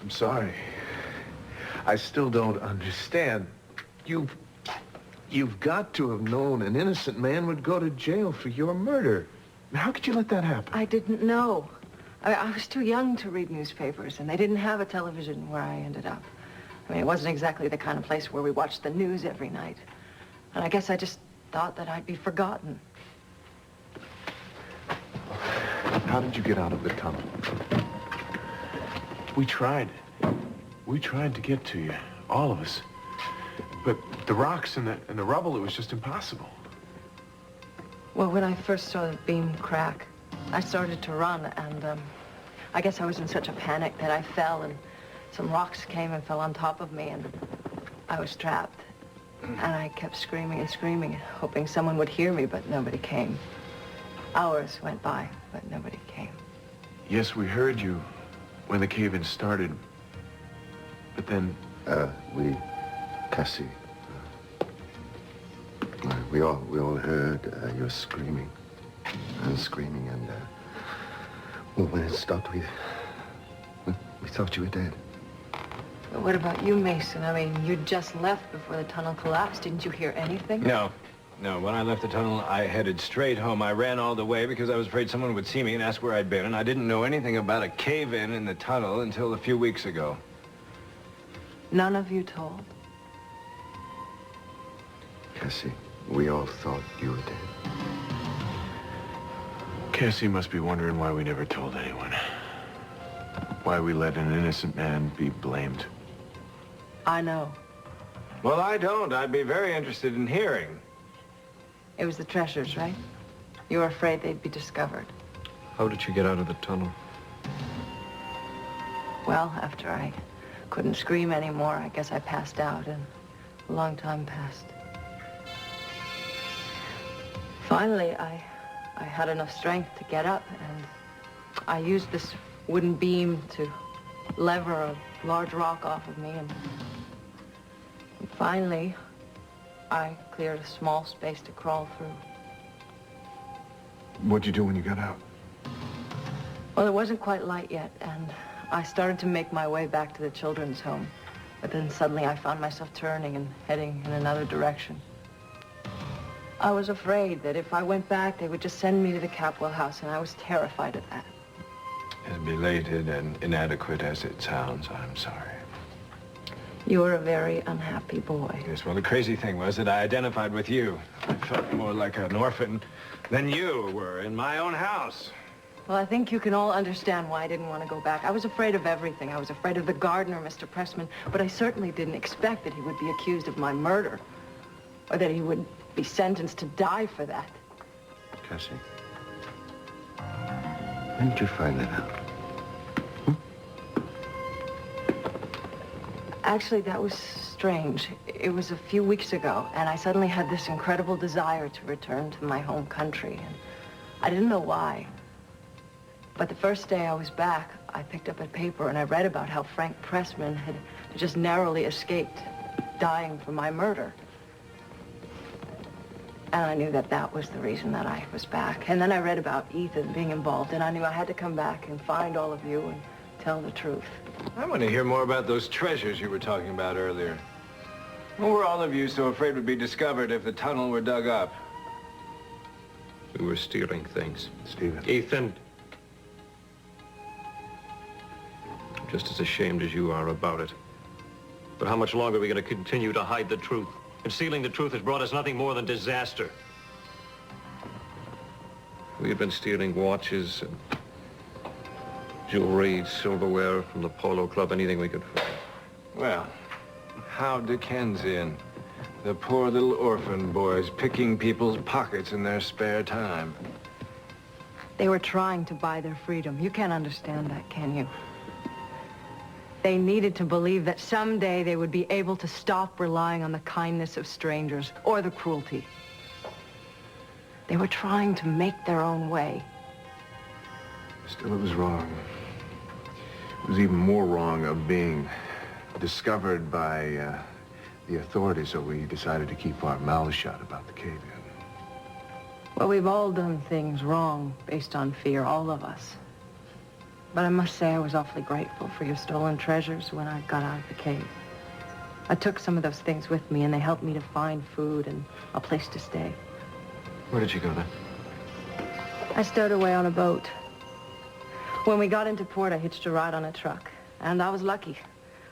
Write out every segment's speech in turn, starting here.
I'm sorry. I still don't understand. You've got to have known an innocent man would go to jail for your murder. How could you let that happen? I didn't know. I was too young to read newspapers, and they didn't have a television where I ended up. I mean, it wasn't exactly the kind of place where we watched the news every night. And I guess I just thought that I'd be forgotten. How did you get out of the tunnel? We tried. We tried to get to you, all of us. But the rocks and the rubble, it was just impossible. Well, when I first saw the beam crack, I started to run, and I guess I was in such a panic that I fell, and some rocks came and fell on top of me, and I was trapped. And I kept screaming and screaming, hoping someone would hear me, but nobody came. Hours went by, but nobody came. Yes, we heard you when the cave-in started. But then... Cassie, we all heard your screaming and screaming, and well, when it stopped, we thought you were dead. But what about you, Mason? I mean, you just left before the tunnel collapsed. Didn't you hear anything? No. When I left the tunnel, I headed straight home. I ran all the way because I was afraid someone would see me and ask where I'd been, and I didn't know anything about a cave-in in the tunnel until a few weeks ago. None of you told? Cassie, we all thought you were dead. Cassie must be wondering why we never told anyone. Why we let an innocent man be blamed. I know. Well, I don't. I'd be very interested in hearing. It was the treasures, right? You were afraid they'd be discovered. How did you get out of the tunnel? Well, after I couldn't scream anymore, I guess I passed out, and a long time passed. Finally, I had enough strength to get up, and I used this wooden beam to lever a large rock off of me, and finally, I cleared a small space to crawl through. What'd you do when you got out? Well, it wasn't quite light yet, and I started to make my way back to the children's home. But then suddenly I found myself turning and heading in another direction. I was afraid that if I went back, they would just send me to the Capwell house, and I was terrified of that. As belated and inadequate as it sounds, I'm sorry. You were a very unhappy boy. Yes, well, the crazy thing was that I identified with you. I felt more like an orphan than you were in my own house. Well, I think you can all understand why I didn't want to go back. I was afraid of everything. I was afraid of the gardener, Mr. Pressman, but I certainly didn't expect that he would be accused of my murder, or that he would be sentenced to die for that. Cassie, when did you find that out? Actually, that was strange. It was a few weeks ago, and I suddenly had this incredible desire to return to my home country, and I didn't know why. But the first day I was back, I picked up a paper and I read about how Frank Pressman had just narrowly escaped dying for my murder. And I knew that that was the reason that I was back. And then I read about Ethan being involved, and I knew I had to come back and find all of you and tell the truth. I want to hear more about those treasures you were talking about earlier. What were all of you so afraid would be discovered if the tunnel were dug up? We were stealing things. Stephen. Ethan. I'm just as ashamed as you are about it. But how much longer are we going to continue to hide the truth? Concealing the truth has brought us nothing more than disaster. We had been stealing watches and jewelry, silverware from the polo club, anything we could find. Well, how Dickensian. The poor little orphan boys picking people's pockets in their spare time. They were trying to buy their freedom. You can't understand that, can you? They needed to believe that someday they would be able to stop relying on the kindness of strangers or the cruelty. They were trying to make their own way. Still, it was wrong. It was even more wrong of being discovered by the authorities, so we decided to keep our mouths shut about the cave-in. Well, we've all done things wrong based on fear, all of us. But I must say I was awfully grateful for your stolen treasures when I got out of the cave. I took some of those things with me, and they helped me to find food and a place to stay. Where did you go then? I stowed away on a boat. When we got into port, I hitched a ride on a truck. And I was lucky.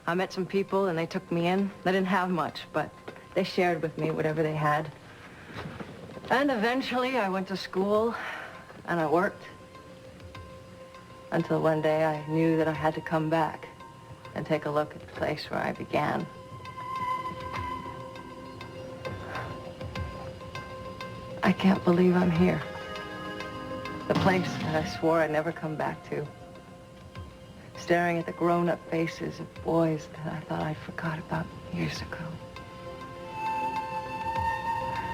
I met some people, and they took me in. They didn't have much, but they shared with me whatever they had. And eventually, I went to school, and I worked. Until one day, I knew that I had to come back and take a look at the place where I began. I can't believe I'm here. The place that I swore I'd never come back to. Staring at the grown-up faces of boys that I thought I forgot about years ago.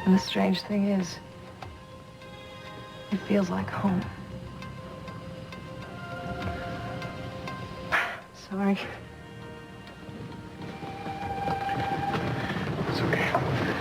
And the strange thing is, it feels like home. Sorry. It's okay.